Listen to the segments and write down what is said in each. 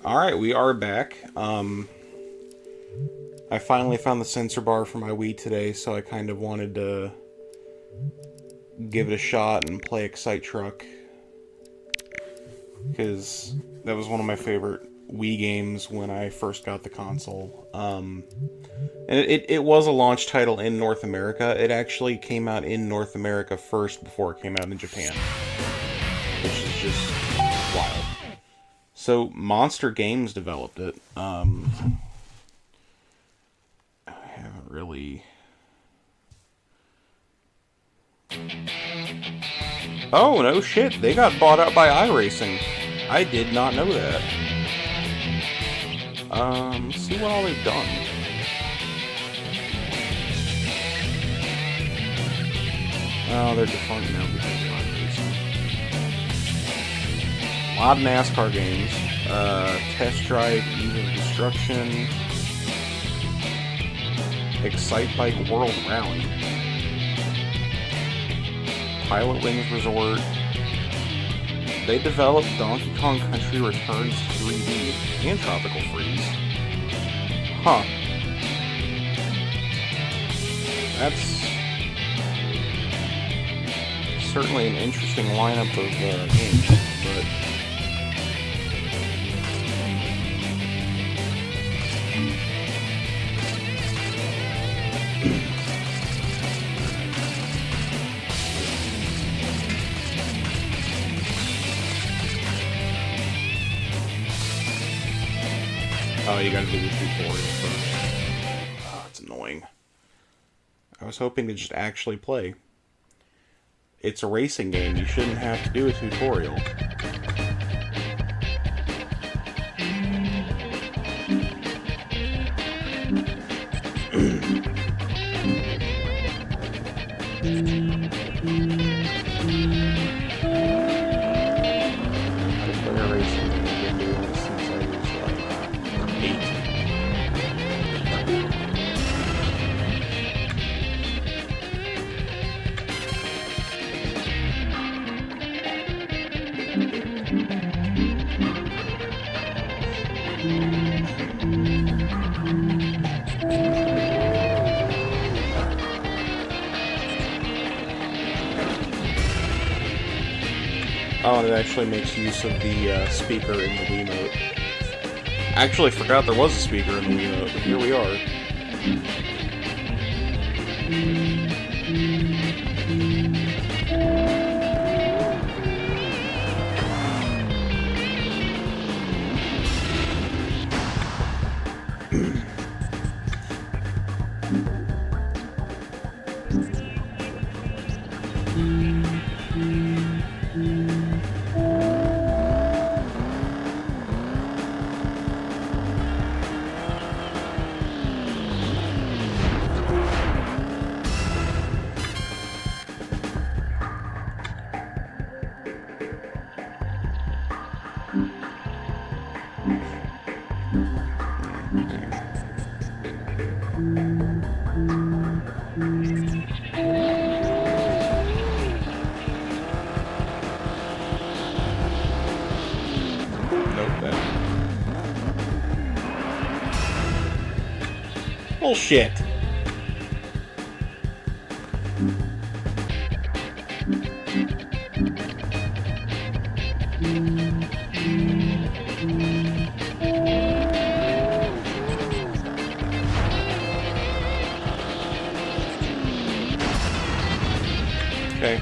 Alright, we are back. I finally found the sensor bar for my Wii today, so I kind of wanted to give it a shot and play Excite Truck. Because that was one of my favorite Wii games when I first got the console. And it was a launch title in North America. It actually came out in North America first before it came out in Japan. Which is just wild. So, Monster Games developed it. I haven't really... Oh, no shit. They got bought out by iRacing. I did not know that. Let's see what all they've done. Oh, they're defunct now because of iRacing. A lot of NASCAR games. Test Drive, Eve of Destruction. Excite Bike World Rally. Pilot Wings Resort. They developed Donkey Kong Country Returns 3D and Tropical Freeze. Huh. That's certainly an interesting lineup of games, but... Oh, you gotta do the tutorial first. Oh, it's annoying. I was hoping to just actually play. It's a racing game, you shouldn't have to do a tutorial. Oh, and it actually makes use of the speaker in the Wiimote. I actually forgot there was a speaker in the Wiimote, but here we are. Bullshit. Okay.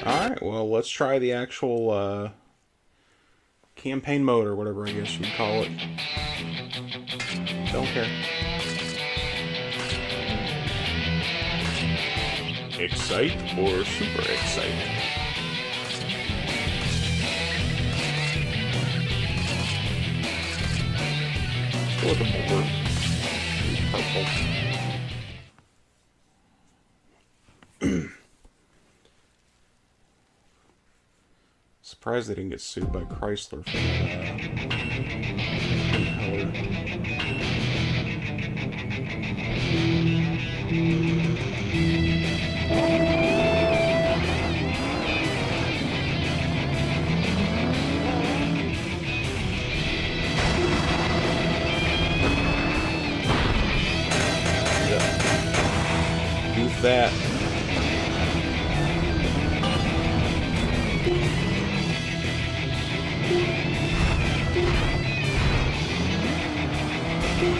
Alright, well, let's try the actual campaign mode, or whatever I guess you'd call it. Don't care. Excite or super excite? Look at more purple. Surprised they didn't get sued by Chrysler for that color. that.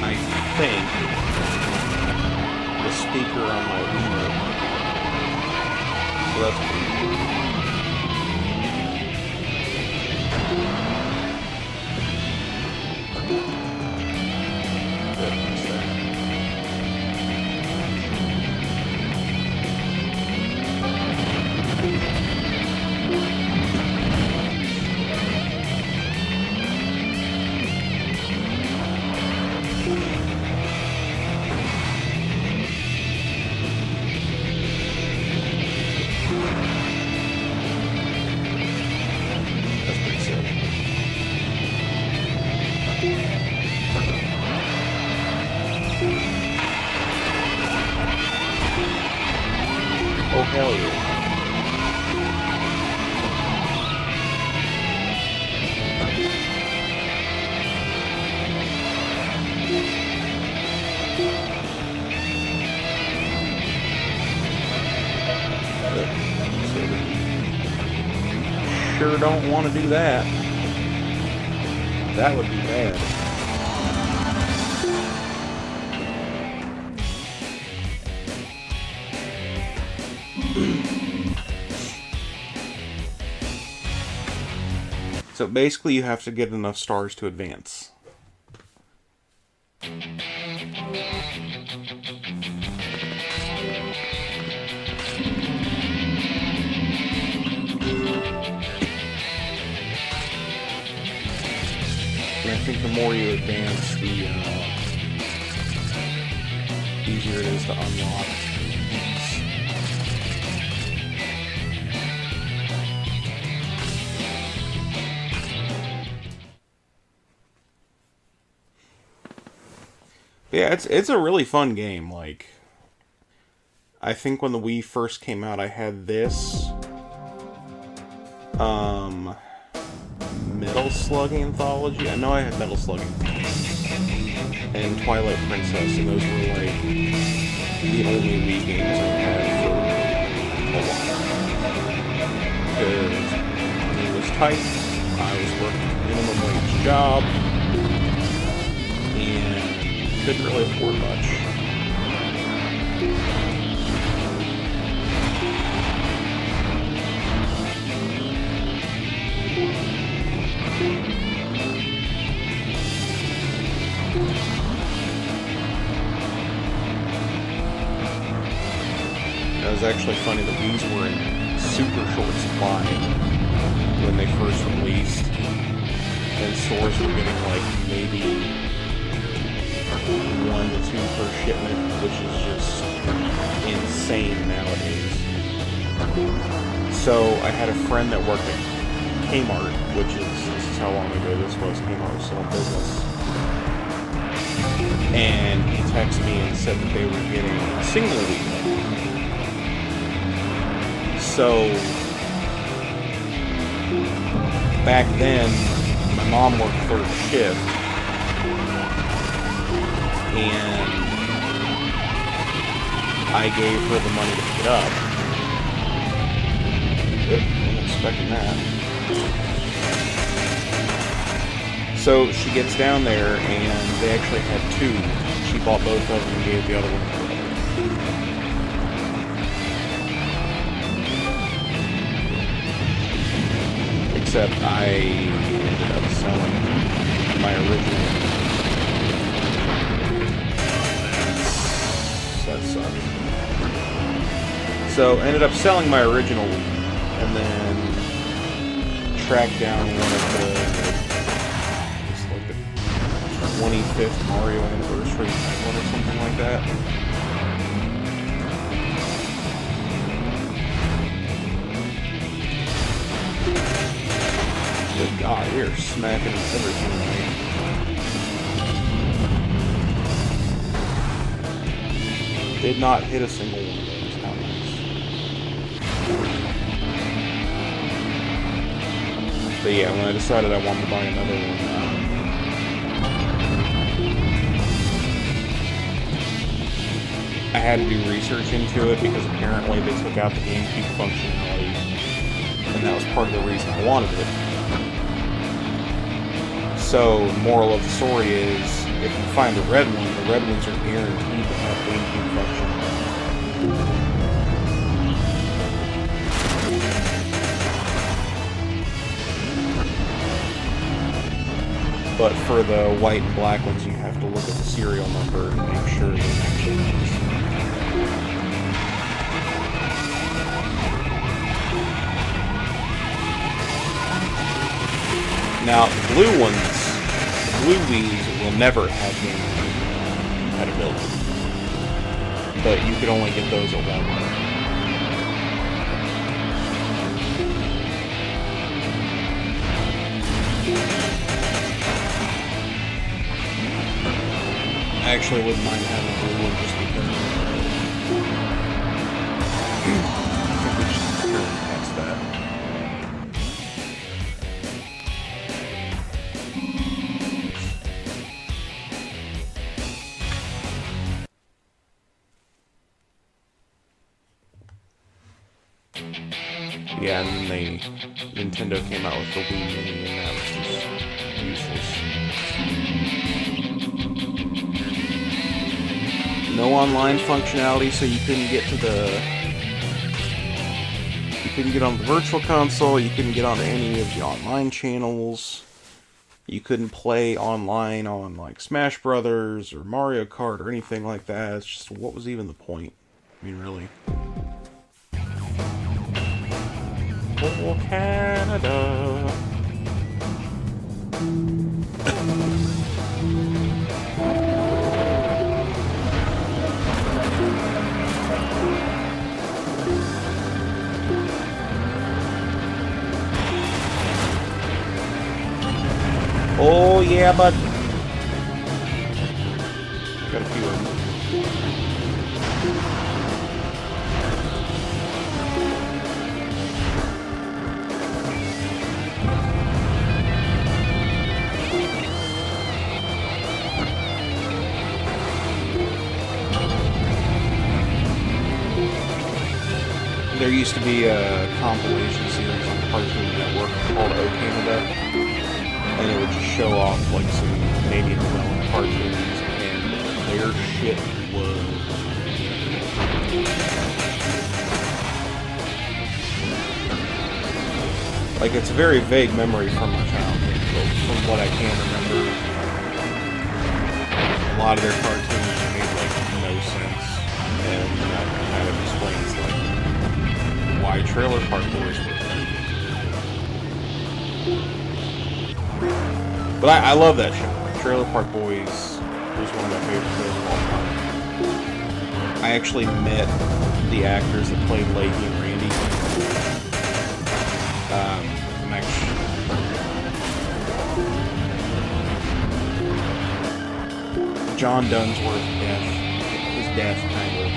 I think the speaker on my remote. So that's pretty cool. Oh, hell yeah. Sure don't want to do that. That would be bad. So basically you have to get enough stars to advance. And I think the more you advance, the easier it is to unlock. Yeah, it's a really fun game. Like, I think when the Wii first came out, I had this Metal Slug Anthology. I know I had Metal Slug and Twilight Princess, and those were like the only Wii games I had for a while. Because money was tight, I was working a minimum wage job, and couldn't really afford much. It was actually funny, the Wii's were in super short supply when they first released, and stores were getting like maybe 1 to 2 per shipment, which is just insane nowadays. So I had a friend that worked at Kmart, which is, this is how long ago this was, Kmart was still in business. And he texted me and said that they were getting a single Wii. So back then, my mom worked third shift, and I gave her the money to pick it up. Wasn't expecting that. So she gets down there, and they actually had 2. She bought both of them and gave the other one to her. Except I ended up selling my original. That sucked. So I ended up selling my original and then tracked down one of the, just like the 25th Mario anniversary one or something like that. Good God, you're smacking everything tonight. Did not hit a single one of those. How nice. But yeah, when I decided I wanted to buy another one, I had to do research into it because apparently they took out the GameCube functionality, and that was part of the reason I wanted it. So, moral of the story is, if you find a red one, the red ones are guaranteed to have GameCube functionality. But for the white and black ones, you have to look at the serial number and make sure that it actually is. Now, the blue ones, the blue Wiis will never have GameCube compatibility. But you could only get those at Walmart. I actually wouldn't mind having a blue one just because I think we just securely past that. Yeah, and then Nintendo came out with the Wii Mini, and that was just useless. No online functionality, so you couldn't get to you couldn't get on the Virtual Console, you couldn't get onto any of the online channels, you couldn't play online on, like, Smash Brothers or Mario Kart or anything like that. It's just, what was even the point? I mean, really. Oh, Canada. Oh, yeah, bud. Got a few of them. There used to be a compilation series on Cartoon Network called O Canada. And it would just show off, like, some Canadian developed cartoons, and their shit was... Like, it's a very vague memory from my childhood, but from what I can remember, a lot of their cartoons made, like, no sense, and that kind of explains, like, why Trailer Park Boys were there. But I love that show. Trailer Park Boys was one of my favorite shows of all time. I actually met the actors that played Lady and Randy. I'm actually... John Dunsworth's death, his death kind of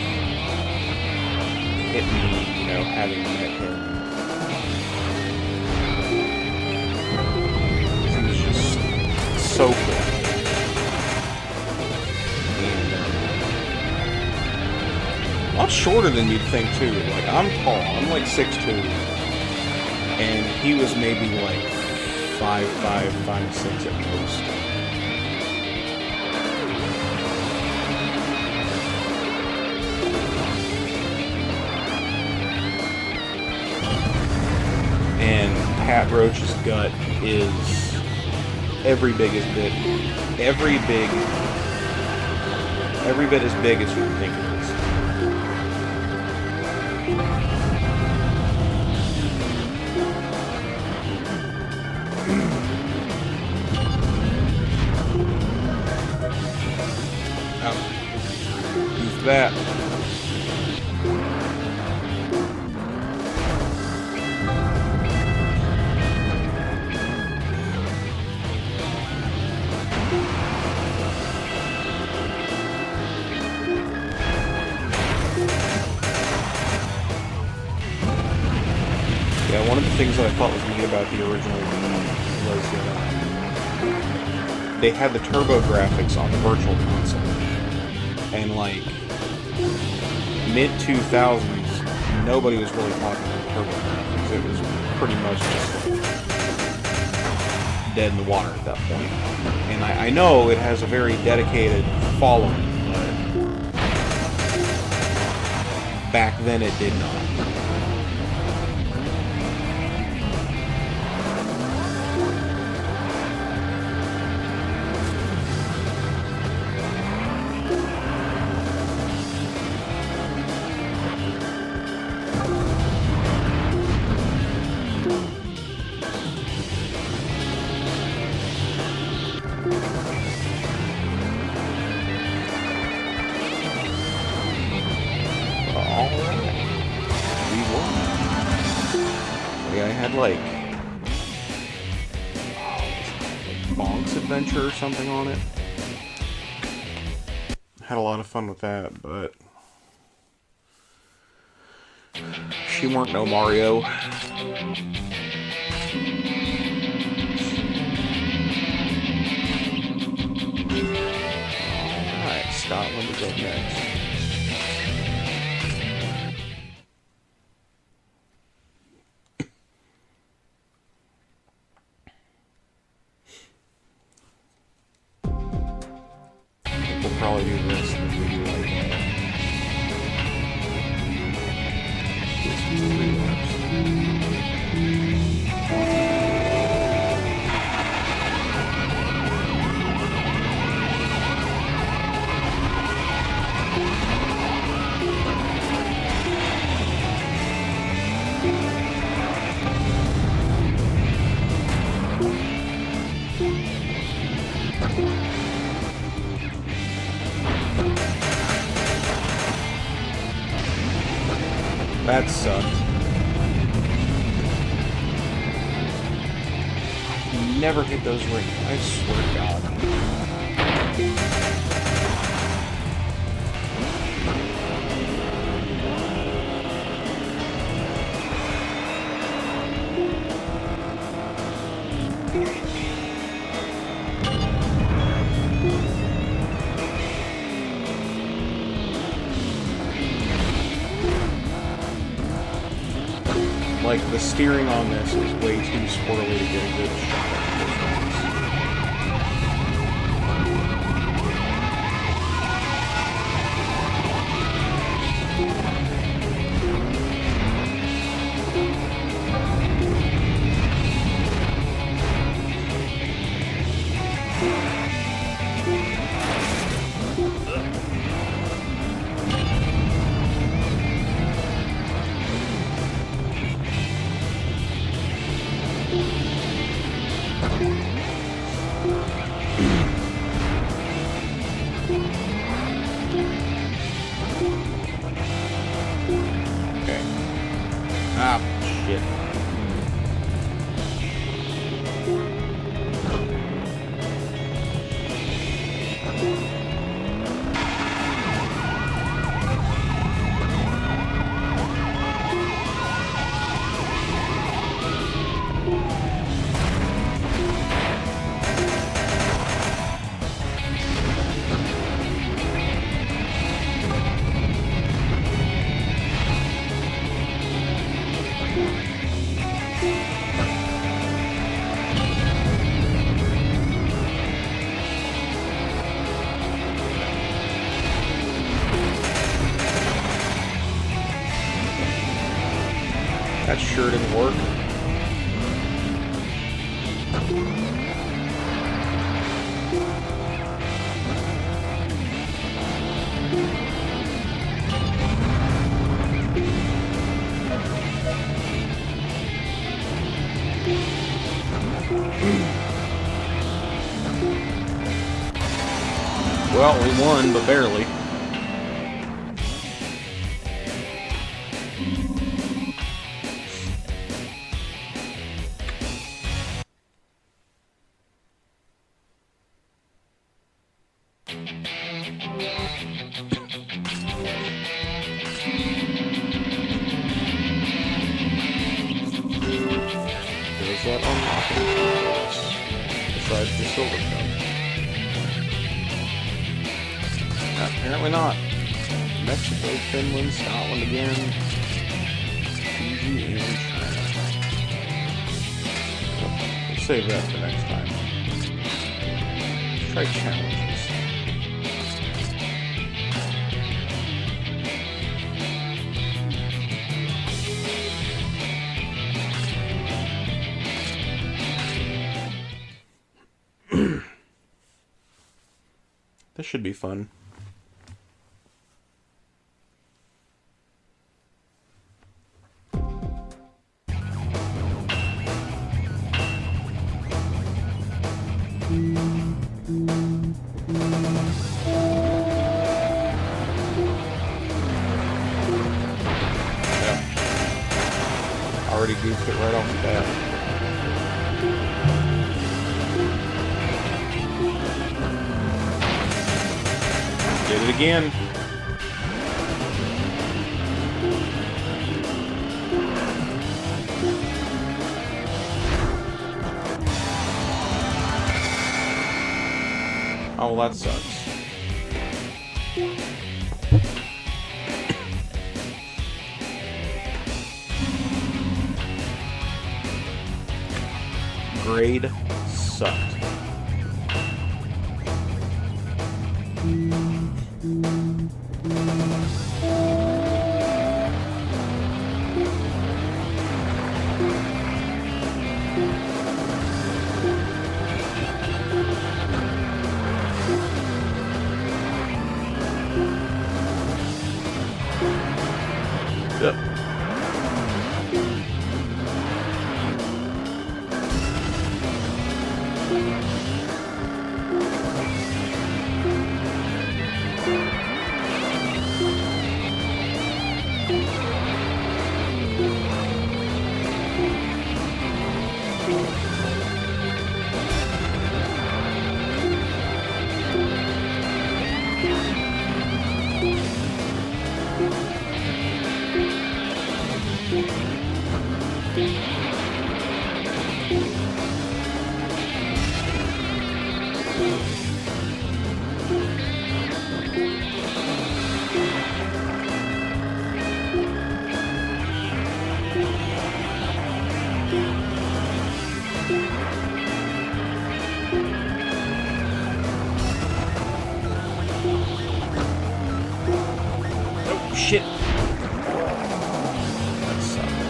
hit me, you know, having met him. So cool. And, a lot shorter than you'd think, too. Like, I'm tall. I'm like 6'2". And he was maybe like 5'5", 5'6" at most. And Pat Roach's gut is... every bit as big as you think it is. Who's that? Yeah, one of the things that I thought was neat about the original Wii was that they had the turbo graphics on the Virtual Console. And, like, mid-2000s, nobody was really talking about TurboGrafx. It was pretty much just dead in the water at that point. And I know it has a very dedicated following, but back then it did not. Like Bonk's Adventure or something on it. Had a lot of fun with that, but she weren't no Mario. Alright, Scotland is up next. Probably do this and we do like that sucked. Never hit those rings, I swear to God. Like, the steering on this is way too squirrely to get a good shot at those Ah, shit. That sure didn't work. Well, we won, but barely. Does that unlock anything else besides the silver cup? Apparently not. Mexico, Finland, Scotland again. Fiji, and China. We'll save that for next time. Let's try challenges. This should be fun. Already goofed it right off the bat. Did it again. Oh, well, that sucks. Grade sucked. Yep. Oh, shit. That sucked.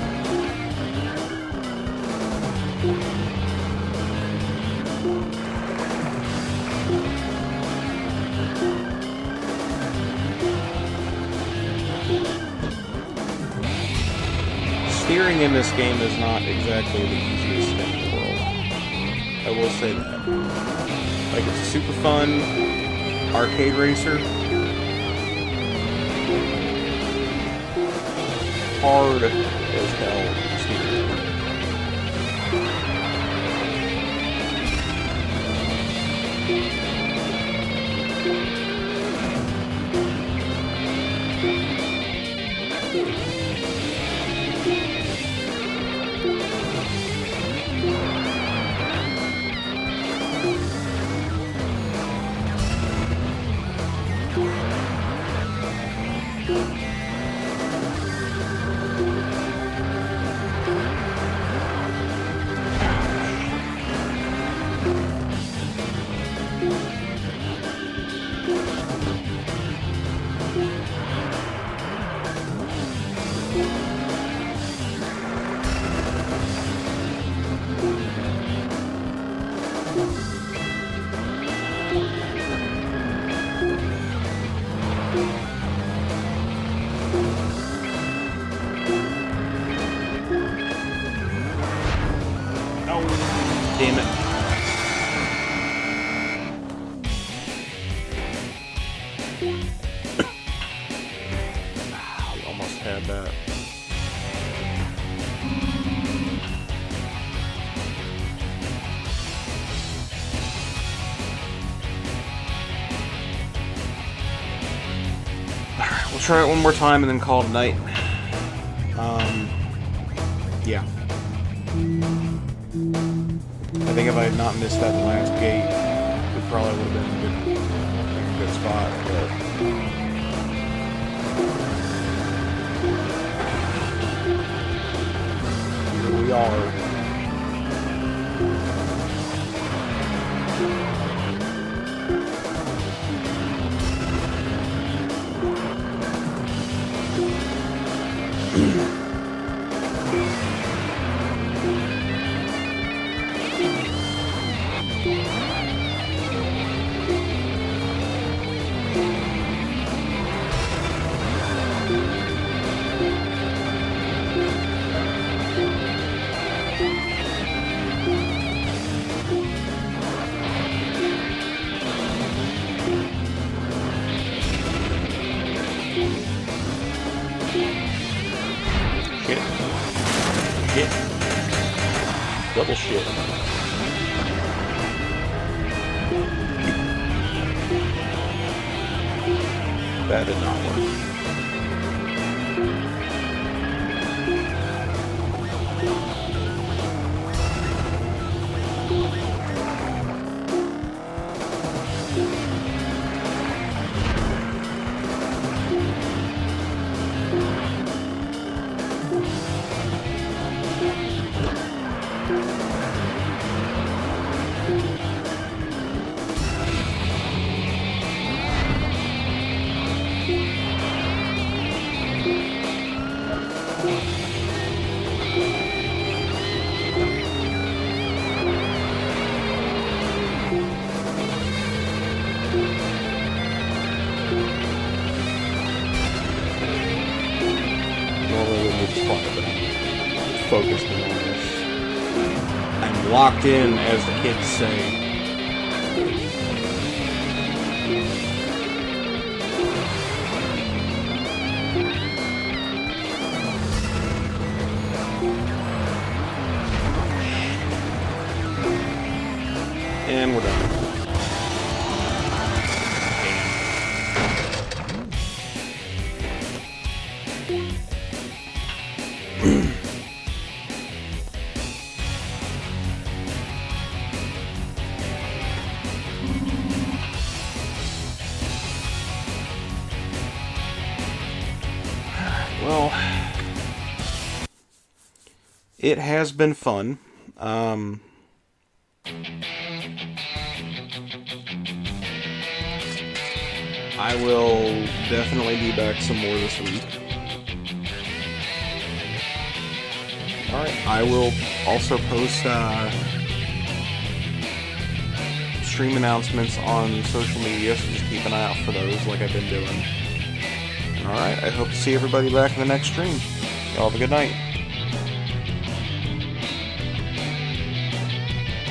Steering in this game is not exactly the easiest thing in the world. I will say that. Like, it's a super fun arcade racer. Hard as hell steering. Damn it. We almost had that. Alright, we'll try it one more time and then call it a night. Yeah. I think if I had not missed that last gate, it probably would have been a good spot, but smaller. Shit. Shit. Double shit. That did not work. Normally when we play, but I'm focused in on this. I'm locked in, as the kids say. And we're done. Well, it has been fun. I will definitely be back some more this week. Alright, I will also post stream announcements on social media, so just keep an eye out for those like I've been doing. Alright, I hope to see everybody back in the next stream. Y'all have a good night.